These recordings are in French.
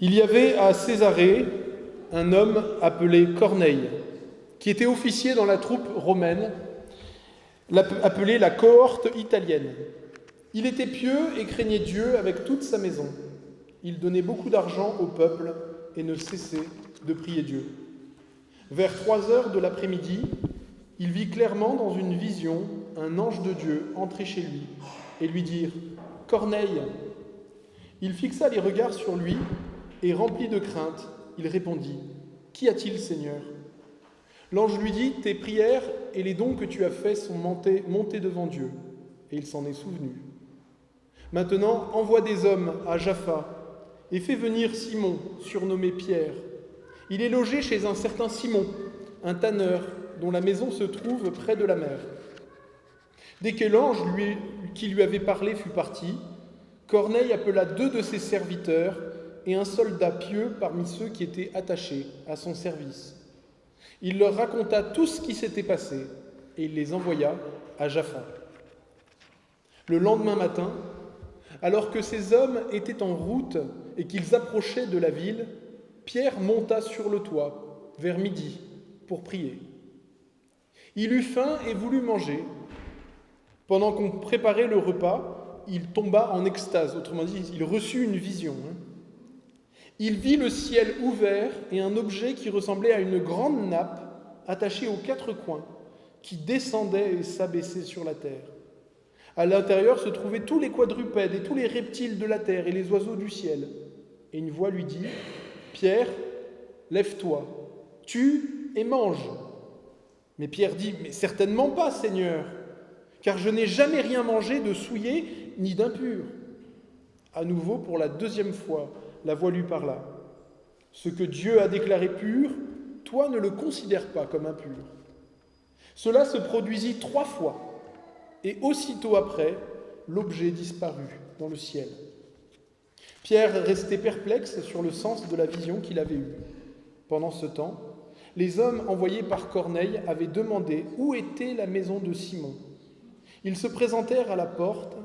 Il y avait à Césarée un homme appelé Corneille, qui était officier dans la troupe romaine, appelée la cohorte italienne. Il était pieux et craignait Dieu avec toute sa maison. Il donnait beaucoup d'argent au peuple et ne cessait de prier Dieu. Vers 3 heures de l'après-midi, il vit clairement dans une vision un ange de Dieu entrer chez lui et lui dire « Corneille !» Il fixa les regards sur lui et, rempli de crainte, il répondit « Qu'y a-t-il, Seigneur ?» L'ange lui dit « Tes prières et les dons que tu as faits sont montés devant Dieu. » Et il s'en est souvenu. « Maintenant, envoie des hommes à Jaffa et fais venir Simon, surnommé Pierre. Il est logé chez un certain Simon, un tanneur, dont la maison se trouve près de la mer. » Dès que l'ange qui lui avait parlé fut parti, Corneille appela 2 de ses serviteurs et un soldat pieux parmi ceux qui étaient attachés à son service. Il leur raconta tout ce qui s'était passé et il les envoya à Jaffa. Le lendemain matin, alors que ces hommes étaient en route et qu'ils approchaient de la ville, Pierre monta sur le toit vers midi pour prier. Il eut faim et voulut manger. Pendant qu'on préparait le repas, il tomba en extase, autrement dit, il reçut une vision. Il vit le ciel ouvert et un objet qui ressemblait à une grande nappe attachée aux 4 coins, qui descendait et s'abaissait sur la terre. À l'intérieur se trouvaient tous les quadrupèdes et tous les reptiles de la terre et les oiseaux du ciel. Et une voix lui dit « Pierre, lève-toi, tue et mange. » Mais Pierre dit « Mais certainement pas, Seigneur, car je n'ai jamais rien mangé de souillé ni d'impur. » À nouveau, pour la 2e fois, la voix lui parla. « Ce que Dieu a déclaré pur, toi ne le considères pas comme impur. » Cela se produisit 3 fois, et aussitôt après, l'objet disparut dans le ciel. Pierre restait perplexe sur le sens de la vision qu'il avait eue. Pendant ce temps, les hommes envoyés par Corneille avaient demandé où était la maison de Simon. Ils se présentèrent à la porte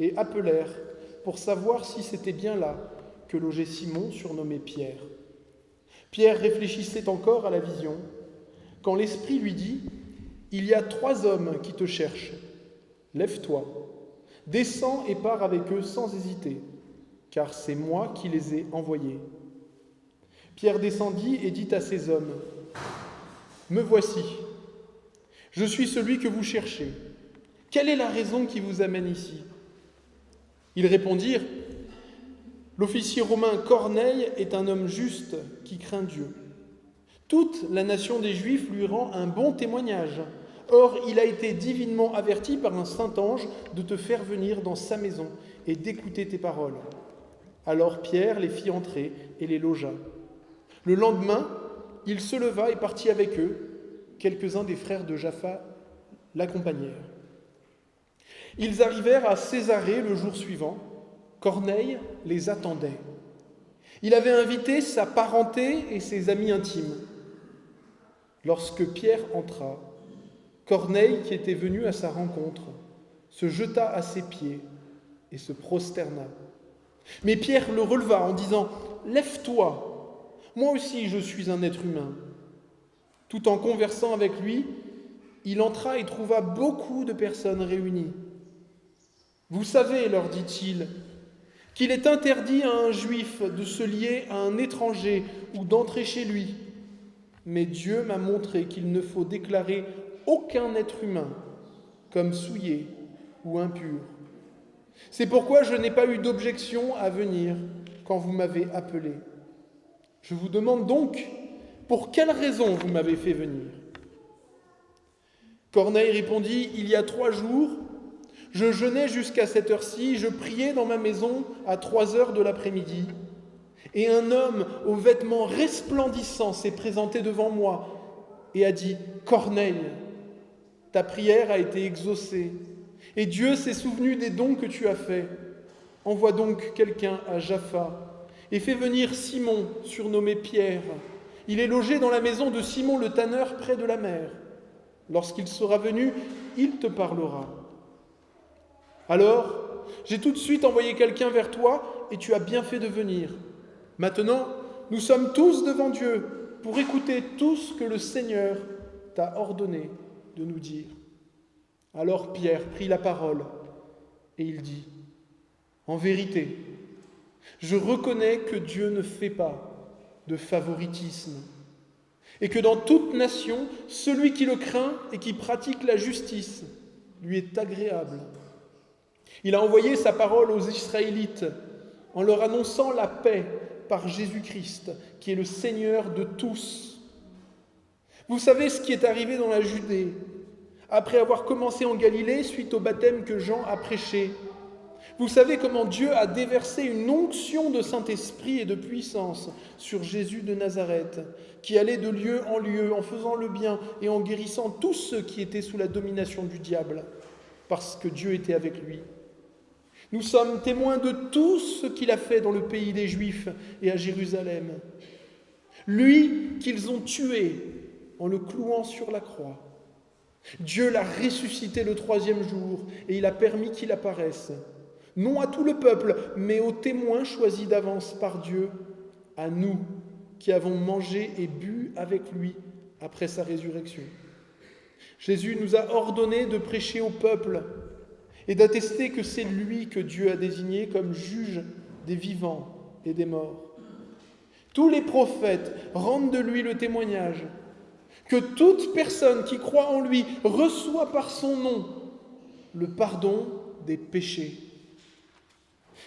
et appelèrent pour savoir si c'était bien là que logeait Simon, surnommé Pierre. Pierre réfléchissait encore à la vision, quand l'Esprit lui dit « Il y a 3 hommes qui te cherchent. Lève-toi, descends et pars avec eux sans hésiter, car c'est moi qui les ai envoyés. » Pierre descendit et dit à ces hommes « Me voici, je suis celui que vous cherchez. Quelle est la raison qui vous amène ici ?» Ils répondirent « L'officier romain Corneille est un homme juste qui craint Dieu. Toute la nation des Juifs lui rend un bon témoignage. Or, il a été divinement averti par un saint ange de te faire venir dans sa maison et d'écouter tes paroles. » Alors Pierre les fit entrer et les logea. Le lendemain, il se leva et partit avec eux. Quelques-uns des frères de Jaffa l'accompagnèrent. Ils arrivèrent à Césarée le jour suivant. Corneille les attendait. Il avait invité sa parenté et ses amis intimes. Lorsque Pierre entra, Corneille, qui était venu à sa rencontre, se jeta à ses pieds et se prosterna. Mais Pierre le releva en disant « Lève-toi, moi aussi je suis un être humain. » Tout en conversant avec lui, il entra et trouva beaucoup de personnes réunies. « Vous savez, leur dit-il, qu'il est interdit à un juif de se lier à un étranger ou d'entrer chez lui. Mais Dieu m'a montré qu'il ne faut déclarer aucun être humain comme souillé ou impur. C'est pourquoi je n'ai pas eu d'objection à venir quand vous m'avez appelé. Je vous demande donc, pour quelle raison vous m'avez fait venir ?» Corneille répondit, « Il y a 3 jours, je jeûnais jusqu'à cette heure-ci, je priais dans ma maison à 3 heures de l'après-midi, et un homme aux vêtements resplendissants s'est présenté devant moi et a dit, « Corneille, ta prière a été exaucée, et Dieu s'est souvenu des dons que tu as faits. Envoie donc quelqu'un à Jaffa, et fais venir Simon, surnommé Pierre. Il est logé dans la maison de Simon le tanneur près de la mer. Lorsqu'il sera venu, il te parlera. » Alors, j'ai tout de suite envoyé quelqu'un vers toi, et tu as bien fait de venir. Maintenant, nous sommes tous devant Dieu pour écouter tout ce que le Seigneur t'a ordonné de nous dire. » Alors Pierre prit la parole et il dit : « En vérité, je reconnais que Dieu ne fait pas de favoritisme et que dans toute nation, celui qui le craint et qui pratique la justice lui est agréable. Il a envoyé sa parole aux Israélites en leur annonçant la paix par Jésus-Christ, qui est le Seigneur de tous. Vous savez ce qui est arrivé dans la Judée, après avoir commencé en Galilée suite au baptême que Jean a prêché. Vous savez comment Dieu a déversé une onction de Saint-Esprit et de puissance sur Jésus de Nazareth, qui allait de lieu en lieu en faisant le bien et en guérissant tous ceux qui étaient sous la domination du diable, parce que Dieu était avec lui. Nous sommes témoins de tout ce qu'il a fait dans le pays des Juifs et à Jérusalem. Lui qu'ils ont tué en le clouant sur la croix. Dieu l'a ressuscité le 3e jour et il a permis qu'il apparaisse, non à tout le peuple, mais aux témoins choisis d'avance par Dieu, à nous qui avons mangé et bu avec lui après sa résurrection. Jésus nous a ordonné de prêcher au peuple et d'attester que c'est lui que Dieu a désigné comme juge des vivants et des morts. Tous les prophètes rendent de lui le témoignage que toute personne qui croit en lui reçoit par son nom le pardon des péchés.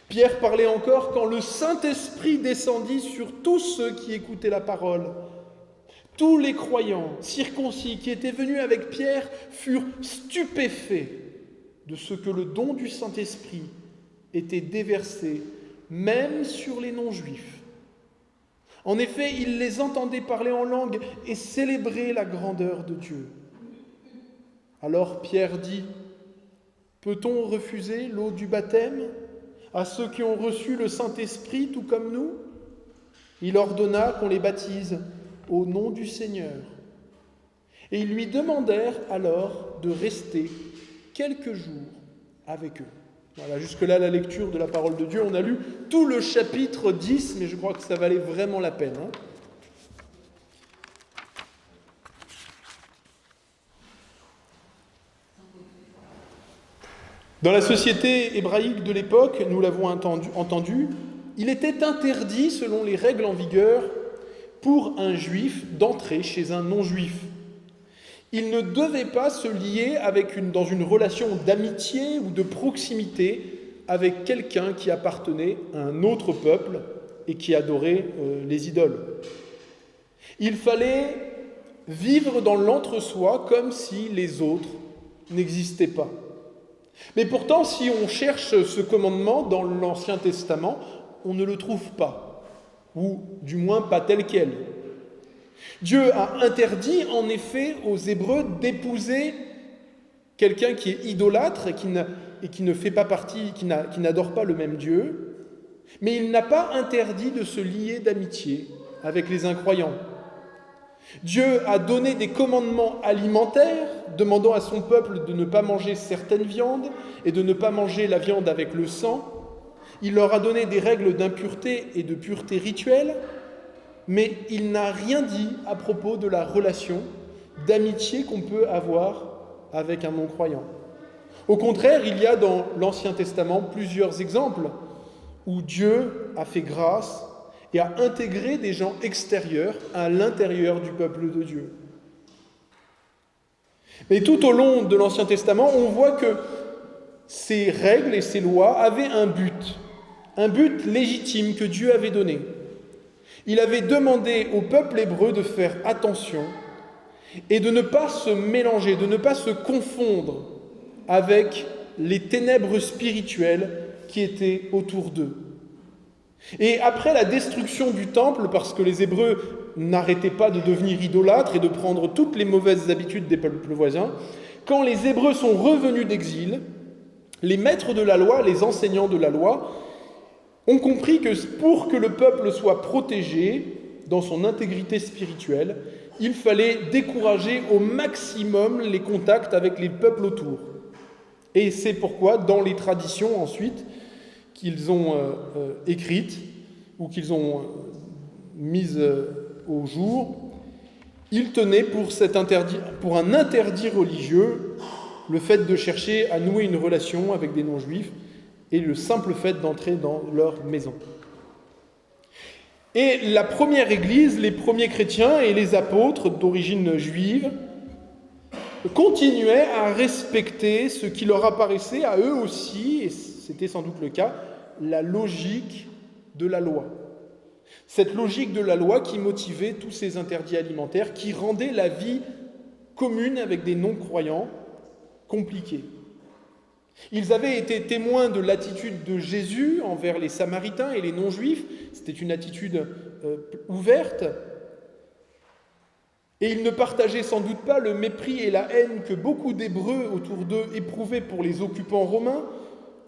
Pierre parlait encore quand le Saint-Esprit descendit sur tous ceux qui écoutaient la parole. Tous les croyants circoncis qui étaient venus avec Pierre furent stupéfaits de ce que le don du Saint-Esprit était déversé même sur les non-juifs. En effet, ils les entendaient parler en langue et célébrer la grandeur de Dieu. Alors Pierre dit : « Peut-on refuser l'eau du baptême à ceux qui ont reçu le Saint-Esprit tout comme nous ?» Il ordonna qu'on les baptise au nom du Seigneur. Et ils lui demandèrent alors de rester quelques jours avec eux. Voilà, jusque-là la lecture de la parole de Dieu. On a lu tout le chapitre 10, mais je crois que ça valait vraiment la peine. Dans la société hébraïque de l'époque, nous l'avons entendu, il était interdit, selon les règles en vigueur, pour un juif d'entrer chez un non-juif. Il ne devait pas se lier dans une relation d'amitié ou de proximité avec quelqu'un qui appartenait à un autre peuple et qui adorait les idoles. Il fallait vivre dans l'entre-soi comme si les autres n'existaient pas. Mais pourtant, si on cherche ce commandement dans l'Ancien Testament, on ne le trouve pas, ou du moins pas tel quel. Dieu a interdit en effet aux Hébreux d'épouser quelqu'un qui est idolâtre et qui ne fait pas partie, qui n'adore pas le même Dieu, mais il n'a pas interdit de se lier d'amitié avec les incroyants. Dieu a donné des commandements alimentaires, demandant à son peuple de ne pas manger certaines viandes et de ne pas manger la viande avec le sang. Il leur a donné des règles d'impureté et de pureté rituelle, mais il n'a rien dit à propos de la relation d'amitié qu'on peut avoir avec un non-croyant. Au contraire, il y a dans l'Ancien Testament plusieurs exemples où Dieu a fait grâce et a intégré des gens extérieurs à l'intérieur du peuple de Dieu. Mais tout au long de l'Ancien Testament, on voit que ces règles et ces lois avaient un but légitime que Dieu avait donné. Il avait demandé au peuple hébreu de faire attention et de ne pas se mélanger, de ne pas se confondre avec les ténèbres spirituelles qui étaient autour d'eux. Et après la destruction du temple, parce que les Hébreux n'arrêtaient pas de devenir idolâtres et de prendre toutes les mauvaises habitudes des peuples voisins, quand les Hébreux sont revenus d'exil, les maîtres de la loi, les enseignants de la loi, ont compris que pour que le peuple soit protégé dans son intégrité spirituelle, il fallait décourager au maximum les contacts avec les peuples autour. Et c'est pourquoi, dans les traditions ensuite qu'ils ont écrites, ou qu'ils ont mises au jour, ils tenaient pour un interdit religieux le fait de chercher à nouer une relation avec des non-juifs et le simple fait d'entrer dans leur maison. Et la première Église, les premiers chrétiens et les apôtres d'origine juive continuaient à respecter ce qui leur apparaissait à eux aussi, et c'était sans doute le cas, la logique de la loi. Cette logique de la loi qui motivait tous ces interdits alimentaires, qui rendait la vie commune avec des non-croyants compliquée. Ils avaient été témoins de l'attitude de Jésus envers les Samaritains et les non-juifs. C'était une attitude ouverte. Et ils ne partageaient sans doute pas le mépris et la haine que beaucoup d'Hébreux autour d'eux éprouvaient pour les occupants romains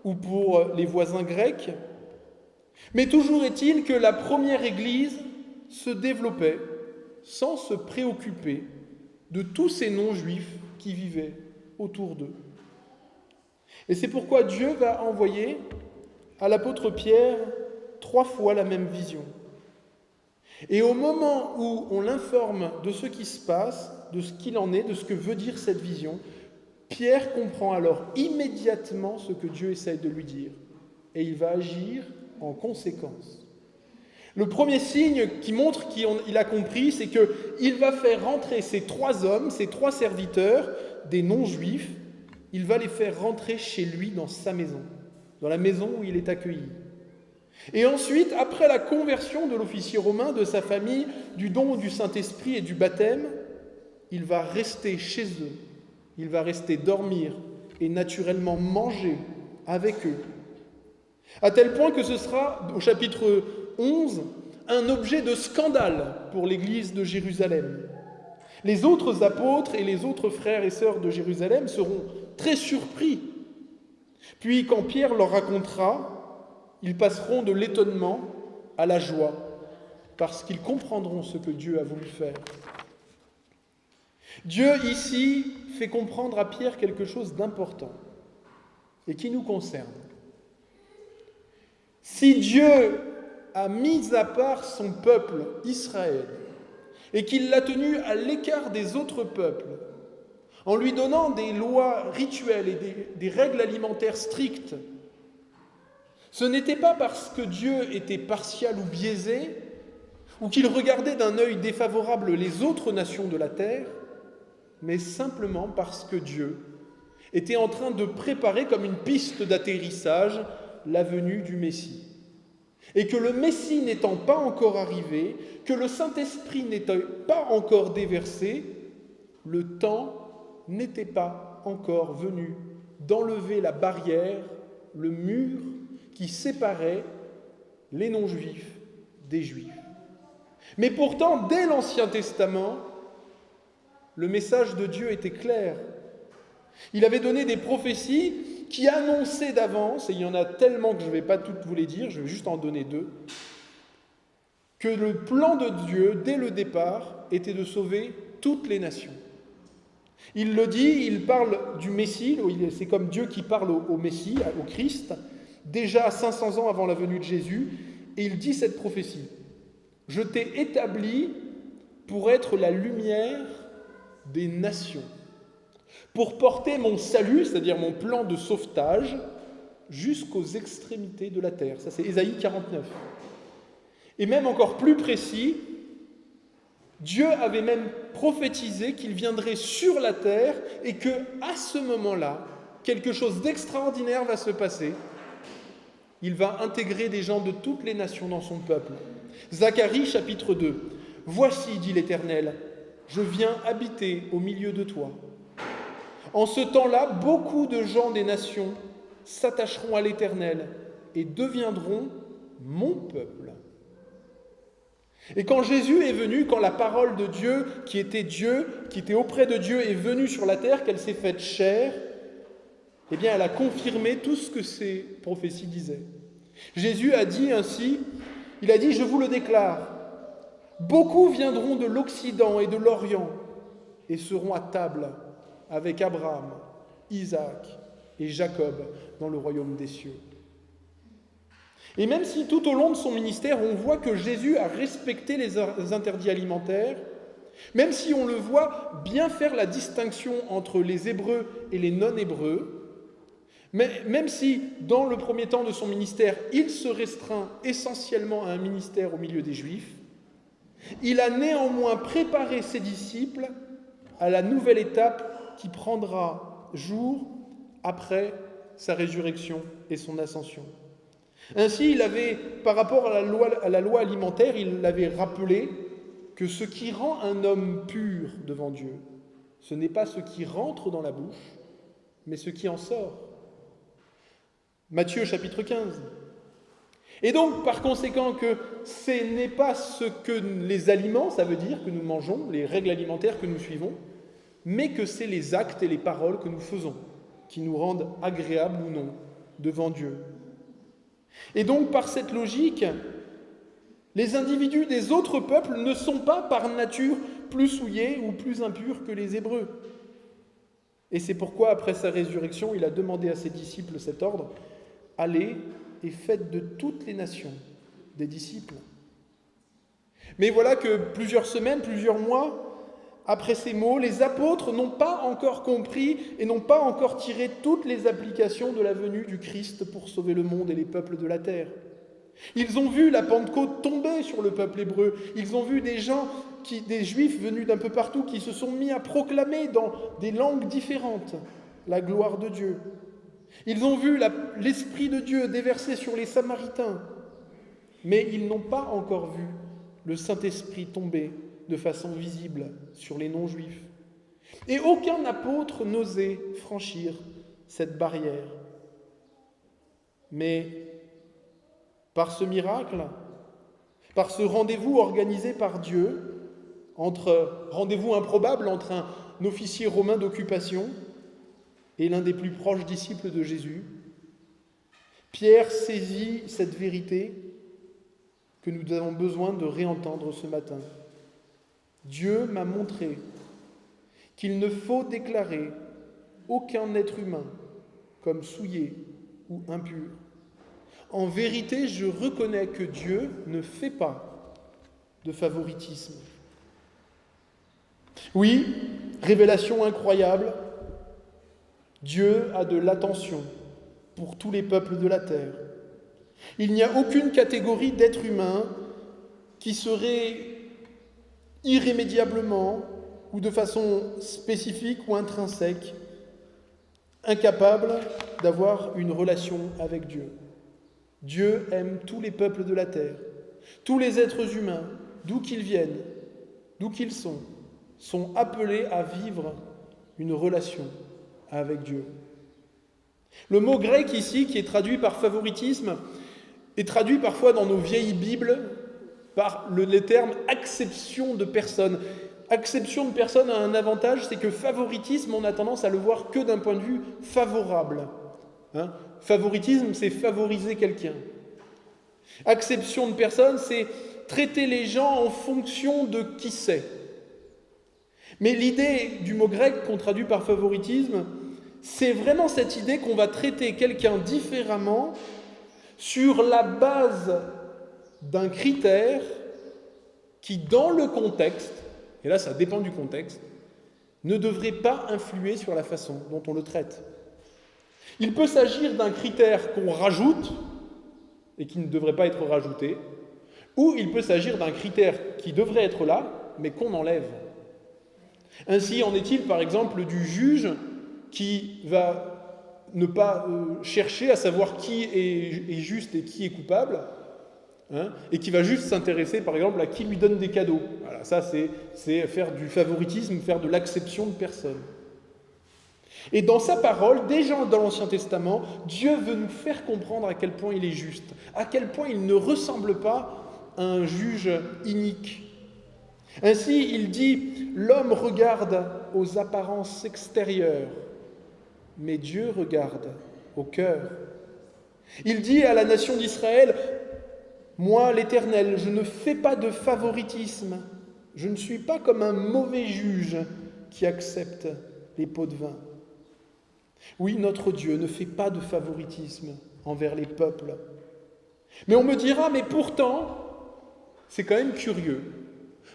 ou pour les voisins grecs. Mais toujours est-il que la première Église se développait sans se préoccuper de tous ces non-juifs qui vivaient autour d'eux. Et c'est pourquoi Dieu va envoyer à l'apôtre Pierre 3 fois la même vision. Et au moment où on l'informe de ce qui se passe, de ce qu'il en est, de ce que veut dire cette vision, Pierre comprend alors immédiatement ce que Dieu essaie de lui dire. Et il va agir en conséquence. Le premier signe qui montre qu'il a compris, c'est qu'il va faire rentrer ces 3 hommes, ces 3 serviteurs, des non-juifs, il va les faire rentrer chez lui dans sa maison, dans la maison où il est accueilli. Et ensuite, après la conversion de l'officier romain, de sa famille, du don du Saint-Esprit et du baptême, il va rester chez eux, il va rester dormir et naturellement manger avec eux. À tel point que ce sera, au chapitre 11, un objet de scandale pour l'église de Jérusalem. Les autres apôtres et les autres frères et sœurs de Jérusalem seront très surpris. Puis, quand Pierre leur racontera, ils passeront de l'étonnement à la joie, parce qu'ils comprendront ce que Dieu a voulu faire. Dieu, ici, fait comprendre à Pierre quelque chose d'important et qui nous concerne. Si Dieu a mis à part son peuple, Israël, et qu'il l'a tenu à l'écart des autres peuples, en lui donnant des lois rituelles et des règles alimentaires strictes, ce n'était pas parce que Dieu était partial ou biaisé, ou qu'il regardait d'un œil défavorable les autres nations de la terre, mais simplement parce que Dieu était en train de préparer comme une piste d'atterrissage la venue du Messie. Et que le Messie n'étant pas encore arrivé, que le Saint-Esprit n'était pas encore déversé, le temps n'était pas encore venu d'enlever la barrière, le mur qui séparait les non-juifs des juifs. Mais pourtant, dès l'Ancien Testament, le message de Dieu était clair. Il avait donné des prophéties qui annonçaient d'avance, et il y en a tellement que je ne vais pas toutes vous les dire, je vais juste en donner 2, que le plan de Dieu, dès le départ, était de sauver toutes les nations. Il le dit, il parle du Messie, c'est comme Dieu qui parle au Messie, au Christ, déjà 500 ans avant la venue de Jésus, et il dit cette prophétie. « Je t'ai établi pour être la lumière des nations, pour porter mon salut, c'est-à-dire mon plan de sauvetage, jusqu'aux extrémités de la terre. » Ça, c'est Ésaïe 49. Et même encore plus précis, Dieu avait même prophétisé qu'il viendrait sur la terre et que, à ce moment-là, quelque chose d'extraordinaire va se passer. Il va intégrer des gens de toutes les nations dans son peuple. Zacharie, chapitre 2. « Voici, dit l'Éternel, je viens habiter au milieu de toi. En ce temps-là, beaucoup de gens des nations s'attacheront à l'Éternel et deviendront mon peuple. » Et quand Jésus est venu, quand la parole de Dieu, qui était auprès de Dieu, est venue sur la terre, qu'elle s'est faite chair, eh bien, elle a confirmé tout ce que ces prophéties disaient. Jésus a dit ainsi, il a dit, je vous le déclare, beaucoup viendront de l'Occident et de l'Orient et seront à table avec Abraham, Isaac et Jacob dans le royaume des cieux. Et même si tout au long de son ministère, on voit que Jésus a respecté les interdits alimentaires, même si on le voit bien faire la distinction entre les Hébreux et les non-Hébreux, mais même si, dans le premier temps de son ministère, il se restreint essentiellement à un ministère au milieu des Juifs, il a néanmoins préparé ses disciples à la nouvelle étape qui prendra jour après sa résurrection et son ascension. Ainsi, il avait, par rapport à la loi alimentaire, il l'avait rappelé que ce qui rend un homme pur devant Dieu, ce n'est pas ce qui rentre dans la bouche, mais ce qui en sort. Matthieu chapitre 15. Et donc, par conséquent, que ce n'est pas ce que les aliments, ça veut dire que nous mangeons, les règles alimentaires que nous suivons, mais que c'est les actes et les paroles que nous faisons qui nous rendent agréables ou non devant Dieu. Et donc, par cette logique, les individus des autres peuples ne sont pas par nature plus souillés ou plus impurs que les Hébreux. Et c'est pourquoi, après sa résurrection, il a demandé à ses disciples cet ordre: allez et faites de toutes les nations des disciples. Mais voilà que plusieurs semaines, plusieurs mois après ces mots, les apôtres n'ont pas encore compris et n'ont pas encore tiré toutes les applications de la venue du Christ pour sauver le monde et les peuples de la terre. Ils ont vu la Pentecôte tomber sur le peuple hébreu. Ils ont vu des Juifs venus d'un peu partout qui se sont mis à proclamer dans des langues différentes la gloire de Dieu. Ils ont vu l'Esprit de Dieu déverser sur les Samaritains. Mais ils n'ont pas encore vu le Saint-Esprit tomber de façon visible sur les non-juifs. Et aucun apôtre n'osait franchir cette barrière. Mais par ce miracle, par ce rendez-vous organisé par Dieu, rendez-vous improbable entre un officier romain d'occupation et l'un des plus proches disciples de Jésus, Pierre saisit cette vérité que nous avons besoin de réentendre ce matin. Dieu m'a montré qu'il ne faut déclarer aucun être humain comme souillé ou impur. En vérité, je reconnais que Dieu ne fait pas de favoritisme. Oui, révélation incroyable, Dieu a de l'attention pour tous les peuples de la terre. Il n'y a aucune catégorie d'êtres humains qui serait irrémédiablement ou de façon spécifique ou intrinsèque incapable d'avoir une relation avec Dieu. Dieu aime tous les peuples de la terre. Tous les êtres humains, d'où qu'ils viennent, d'où qu'ils sont appelés à vivre une relation avec Dieu. Le mot grec ici, qui est traduit par favoritisme, est traduit parfois dans nos vieilles Bibles par les termes acception de personne. Acception de personne a un avantage, c'est que favoritisme, on a tendance à le voir que d'un point de vue favorable. Favoritisme, c'est favoriser quelqu'un. Acception de personne, c'est traiter les gens en fonction de qui c'est. Mais l'idée du mot grec qu'on traduit par favoritisme, c'est vraiment cette idée qu'on va traiter quelqu'un différemment sur la base d'un critère qui, dans le contexte, et là ça dépend du contexte, ne devrait pas influer sur la façon dont on le traite. Il peut s'agir d'un critère qu'on rajoute et qui ne devrait pas être rajouté, ou il peut s'agir d'un critère qui devrait être là, mais qu'on enlève. Ainsi en est-il par exemple du juge qui va ne pas chercher à savoir qui est juste et qui est coupable, et qui va juste s'intéresser par exemple à qui lui donne des cadeaux. Voilà, ça c'est faire du favoritisme, faire de l'acception de personne. Et dans sa parole, déjà dans l'Ancien Testament, Dieu veut nous faire comprendre à quel point il est juste, à quel point il ne ressemble pas à un juge inique. Ainsi, il dit « L'homme regarde aux apparences extérieures, mais Dieu regarde au cœur. » Il dit à la nation d'Israël « Moi, l'Éternel, je ne fais pas de favoritisme, je ne suis pas comme un mauvais juge qui accepte les pots de vin. » Oui, notre Dieu ne fait pas de favoritisme envers les peuples. Mais on me dira, mais pourtant, c'est quand même curieux.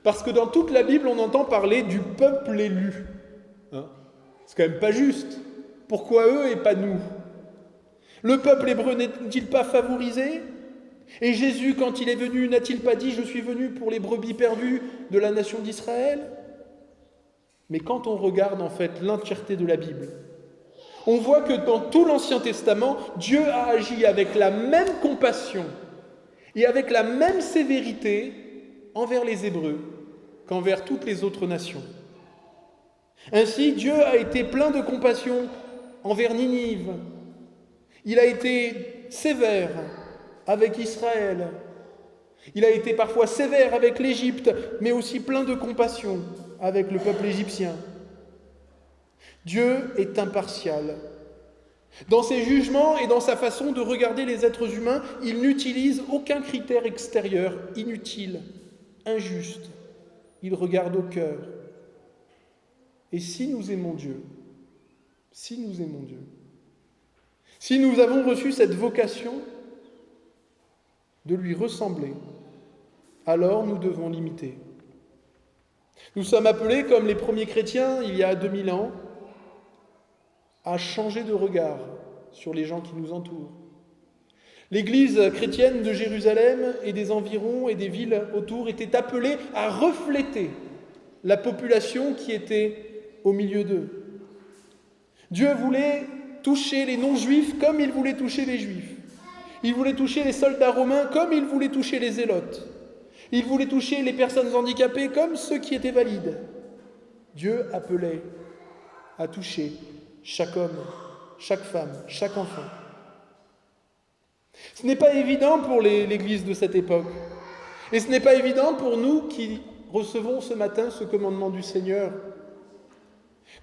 Parce que dans toute la Bible, on entend parler du peuple élu. C'est quand même pas juste. Pourquoi eux et pas nous? Le peuple hébreu n'est-il pas favorisé? Et Jésus, quand il est venu, n'a-t-il pas dit « Je suis venu pour les brebis perdues de la nation d'Israël » Mais quand on regarde en fait l'entièreté de la Bible, on voit que dans tout l'Ancien Testament, Dieu a agi avec la même compassion et avec la même sévérité envers les Hébreux qu'envers toutes les autres nations. Ainsi, Dieu a été plein de compassion envers Ninive. Il a été sévère avec Israël. Il a été parfois sévère avec l'Égypte, mais aussi plein de compassion avec le peuple égyptien. Dieu est impartial. Dans ses jugements et dans sa façon de regarder les êtres humains, il n'utilise aucun critère extérieur inutile, injuste. Il regarde au cœur. Et si nous aimons Dieu, si nous avons reçu cette vocation de lui ressembler, alors nous devons l'imiter. Nous sommes appelés, comme les premiers chrétiens, il y a 2000 ans, à changer de regard sur les gens qui nous entourent. L'Église chrétienne de Jérusalem et des environs et des villes autour était appelée à refléter la population qui était au milieu d'eux. Dieu voulait toucher les non-juifs comme il voulait toucher les juifs. Il voulait toucher les soldats romains comme il voulait toucher les zélotes. Il voulait toucher les personnes handicapées comme ceux qui étaient valides. Dieu appelait à toucher chaque homme, chaque femme, chaque enfant. Ce n'est pas évident pour l'Église de cette époque. Et ce n'est pas évident pour nous qui recevons ce matin ce commandement du Seigneur.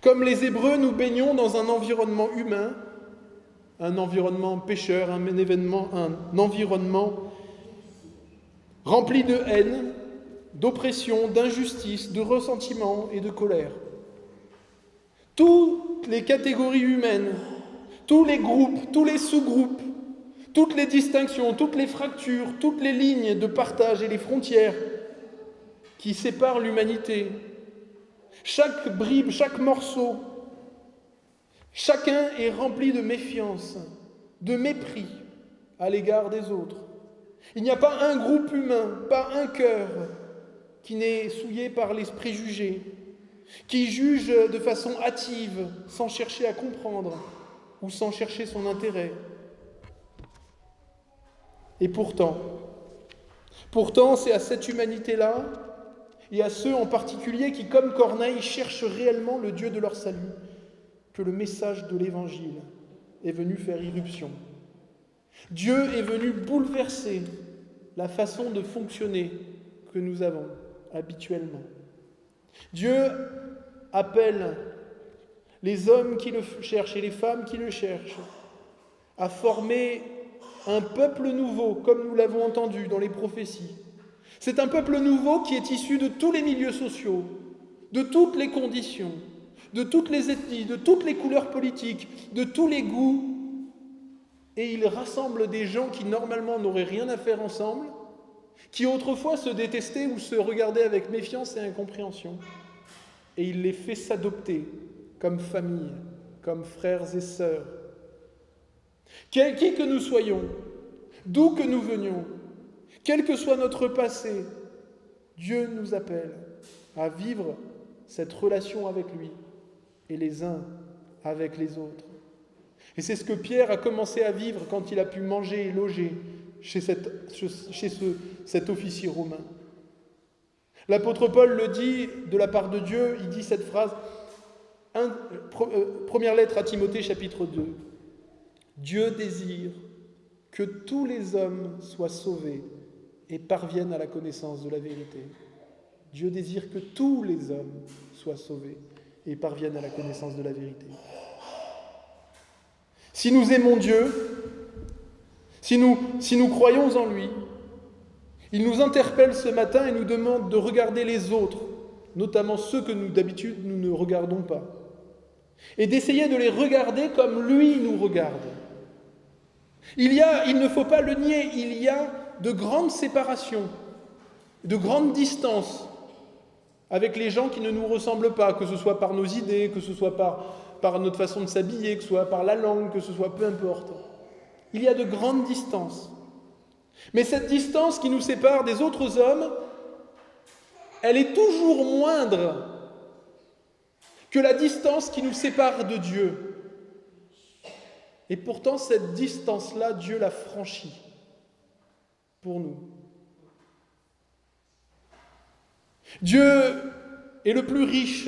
Comme les Hébreux, nous baignons dans un environnement humain, un environnement pécheur, un environnement rempli de haine, d'oppression, d'injustice, de ressentiment et de colère. Toutes les catégories humaines, tous les groupes, tous les sous-groupes, toutes les distinctions, toutes les fractures, toutes les lignes de partage et les frontières qui séparent l'humanité, chaque bribe, chaque morceau, chacun est rempli de méfiance, de mépris à l'égard des autres. Il n'y a pas un groupe humain, pas un cœur qui n'est souillé par les préjugés, qui juge de façon hâtive, sans chercher à comprendre ou sans chercher son intérêt. Et pourtant, c'est à cette humanité-là, et à ceux en particulier qui, comme Corneille, cherchent réellement le Dieu de leur salut, que le message de l'Évangile est venu faire irruption. Dieu est venu bouleverser la façon de fonctionner que nous avons habituellement. Dieu appelle les hommes qui le cherchent et les femmes qui le cherchent à former un peuple nouveau, comme nous l'avons entendu dans les prophéties. C'est un peuple nouveau qui est issu de tous les milieux sociaux, de toutes les conditions, de toutes les ethnies, de toutes les couleurs politiques, de tous les goûts. Et il rassemble des gens qui normalement n'auraient rien à faire ensemble, qui autrefois se détestaient ou se regardaient avec méfiance et incompréhension. Et il les fait s'adopter comme famille, comme frères et sœurs. Qui que nous soyons, d'où que nous venions, quel que soit notre passé, Dieu nous appelle à vivre cette relation avec lui et les uns avec les autres. Et c'est ce que Pierre a commencé à vivre quand il a pu manger et loger chez cet officier romain. L'apôtre Paul le dit de la part de Dieu, il dit cette phrase, première lettre à Timothée, chapitre 2. Dieu désire que tous les hommes soient sauvés et parviennent à la connaissance de la vérité. Dieu désire que tous les hommes soient sauvés et parviennent à la connaissance de la vérité. Si nous aimons Dieu, si nous croyons en lui, il nous interpelle ce matin et nous demande de regarder les autres, notamment ceux que d'habitude nous ne regardons pas, et d'essayer de les regarder comme lui nous regarde. Il ne faut pas le nier, il y a de grandes séparations, de grandes distances avec les gens qui ne nous ressemblent pas, que ce soit par nos idées, que ce soit par notre façon de s'habiller, que ce soit par la langue, que ce soit peu importe. Il y a de grandes distances. Mais cette distance qui nous sépare des autres hommes, elle est toujours moindre que la distance qui nous sépare de Dieu. Et pourtant, cette distance-là, Dieu l'a franchie pour nous. Dieu est le plus riche.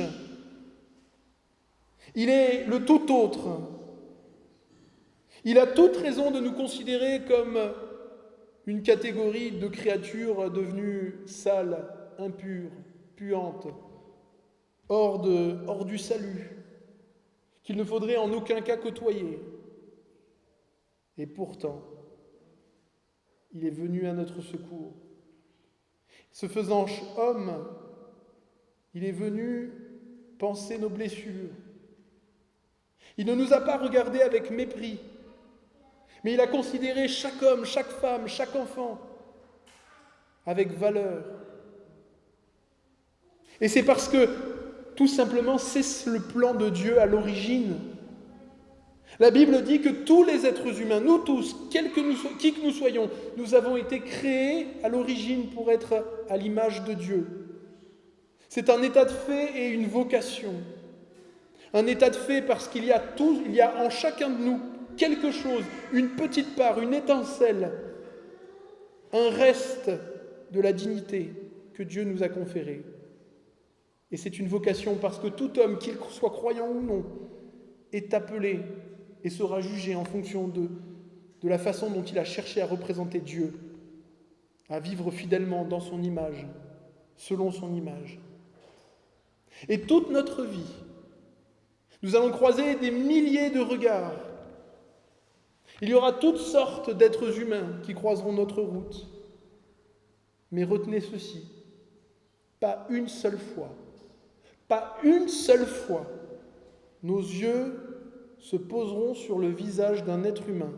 Il est le tout autre. Il a toute raison de nous considérer comme une catégorie de créatures devenues sales, impures, puantes, hors du salut, qu'il ne faudrait en aucun cas côtoyer. Et pourtant, il est venu à notre secours. Se faisant homme, il est venu panser nos blessures. Il ne nous a pas regardés avec mépris, mais il a considéré chaque homme, chaque femme, chaque enfant avec valeur. Et c'est parce que, tout simplement, c'est le plan de Dieu à l'origine. La Bible dit que tous les êtres humains, nous tous, qui que nous soyons, nous avons été créés à l'origine pour être à l'image de Dieu. C'est un état de fait et une vocation. Un état de fait parce qu'il y a en chacun de nous quelque chose, une petite part, une étincelle, un reste de la dignité que Dieu nous a conférée. Et c'est une vocation parce que tout homme, qu'il soit croyant ou non, est appelé et sera jugé en fonction de la façon dont il a cherché à représenter Dieu, à vivre fidèlement dans son image, selon son image. Et toute notre vie, nous allons croiser des milliers de regards. Il y aura toutes sortes d'êtres humains qui croiseront notre route. Mais retenez ceci, pas une seule fois, nos yeux se poseront sur le visage d'un être humain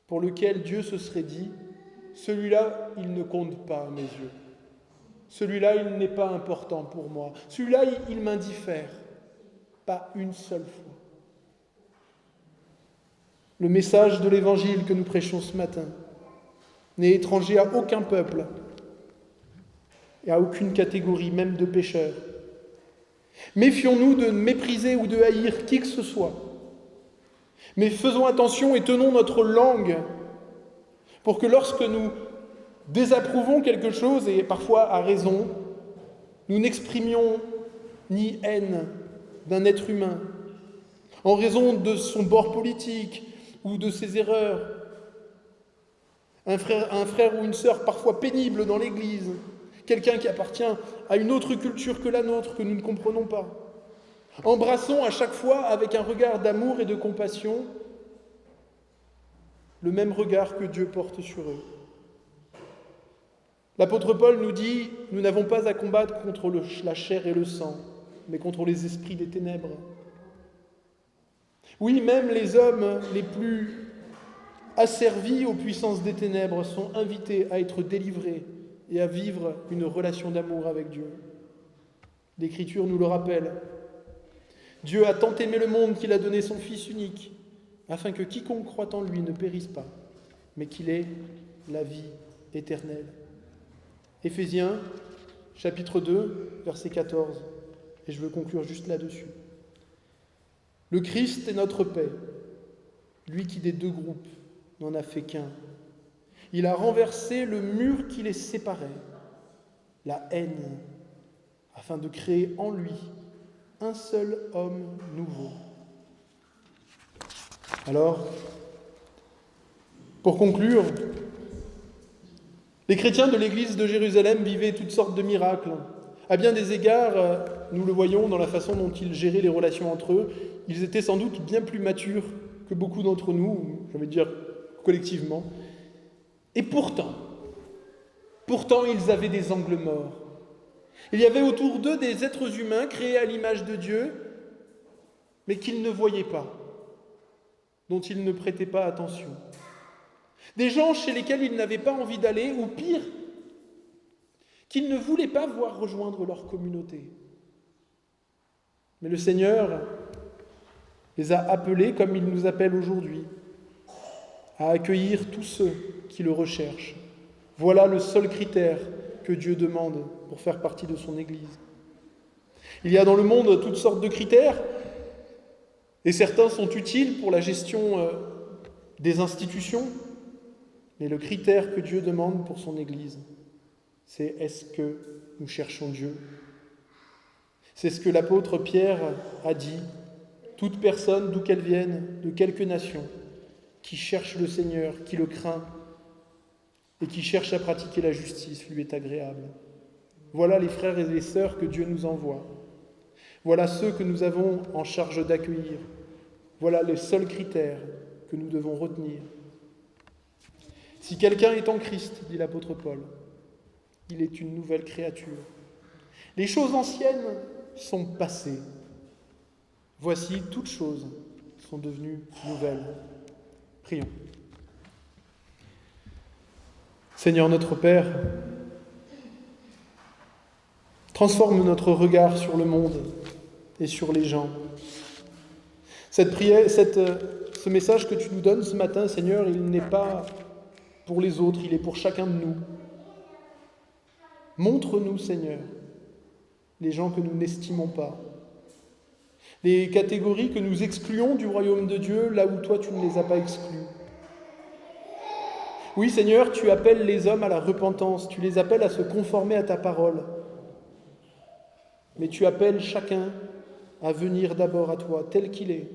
pour lequel Dieu se serait dit « celui-là, il ne compte pas à mes yeux. Celui-là, il n'est pas important pour moi. Celui-là, il m'indiffère. » Pas une seule fois. Le message de l'Évangile que nous prêchons ce matin n'est étranger à aucun peuple et à aucune catégorie, même de pécheurs. Méfions-nous de mépriser ou de haïr qui que ce soit. Mais faisons attention et tenons notre langue pour que lorsque nous désapprouvons quelque chose, et parfois à raison, nous n'exprimions ni haine d'un être humain en raison de son bord politique ou de ses erreurs. Un frère ou une sœur parfois pénible dans l'Église, quelqu'un qui appartient à une autre culture que la nôtre, que nous ne comprenons pas. Embrassons à chaque fois, avec un regard d'amour et de compassion, le même regard que Dieu porte sur eux. L'apôtre Paul nous dit « Nous n'avons pas à combattre contre la chair et le sang, mais contre les esprits des ténèbres. » Oui, même les hommes les plus asservis aux puissances des ténèbres sont invités à être délivrés et à vivre une relation d'amour avec Dieu. L'Écriture nous le rappelle. Dieu a tant aimé le monde qu'il a donné son Fils unique, afin que quiconque croit en lui ne périsse pas, mais qu'il ait la vie éternelle. Éphésiens, chapitre 2, verset 14, et je veux conclure juste là-dessus. Le Christ est notre paix, lui qui des deux groupes n'en a fait qu'un. Il a renversé le mur qui les séparait, la haine, afin de créer en lui un seul homme nouveau. Alors, pour conclure, les chrétiens de l'église de Jérusalem vivaient toutes sortes de miracles. À bien des égards, nous le voyons dans la façon dont ils géraient les relations entre eux, ils étaient sans doute bien plus matures que beaucoup d'entre nous, j'ai envie de dire collectivement. Et pourtant, ils avaient des angles morts. Il y avait autour d'eux des êtres humains créés à l'image de Dieu, mais qu'ils ne voyaient pas. dont il ne prêtait pas attention. Des gens chez lesquels il n'avait pas envie d'aller, ou pire, qu'ils ne voulaient pas voir rejoindre leur communauté. Mais le Seigneur les a appelés, comme il nous appelle aujourd'hui, à accueillir tous ceux qui le recherchent. Voilà le seul critère que Dieu demande pour faire partie de son Église. Il y a dans le monde toutes sortes de critères, et certains sont utiles pour la gestion des institutions, mais le critère que Dieu demande pour son Église, c'est est-ce que nous cherchons Dieu ? C'est ce que l'apôtre Pierre a dit. Toute personne, d'où qu'elle vienne, de quelque nation, qui cherche le Seigneur, qui le craint, et qui cherche à pratiquer la justice, lui est agréable. Voilà les frères et les sœurs que Dieu nous envoie. Voilà ceux que nous avons en charge d'accueillir. Voilà les seuls critères que nous devons retenir. Si quelqu'un est en Christ, dit l'apôtre Paul, il est une nouvelle créature. Les choses anciennes sont passées. Voici, toutes choses sont devenues nouvelles. Prions. Seigneur notre Père, transforme notre regard sur le monde et sur les gens. Cette prière, ce message que tu nous donnes ce matin, Seigneur, il n'est pas pour les autres, il est pour chacun de nous. Montre-nous, Seigneur, les gens que nous n'estimons pas, les catégories que nous excluons du royaume de Dieu, là où toi tu ne les as pas exclus. Oui, Seigneur, tu appelles les hommes à la repentance, tu les appelles à se conformer à ta parole. Mais tu appelles chacun à venir d'abord à toi, tel qu'il est.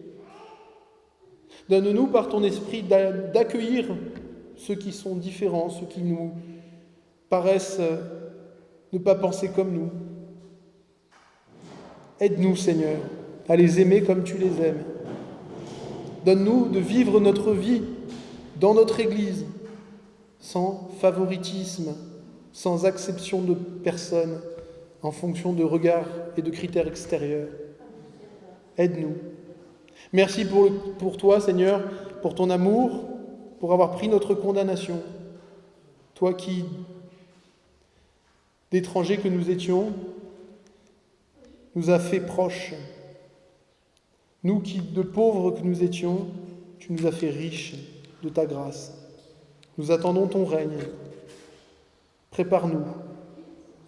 Donne-nous par ton esprit d'accueillir ceux qui sont différents, ceux qui nous paraissent ne pas penser comme nous. Aide-nous, Seigneur, à les aimer comme tu les aimes. Donne-nous de vivre notre vie dans notre Église, sans favoritisme, sans acception de personne, en fonction de regards et de critères extérieurs. Aide-nous. Merci pour toi, Seigneur, pour ton amour, pour avoir pris notre condamnation. Toi qui, d'étrangers que nous étions, nous as fait proches. Nous qui, de pauvres que nous étions, tu nous as fait riches de ta grâce. Nous attendons ton règne. Prépare-nous.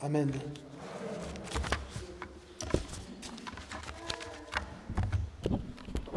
Amen.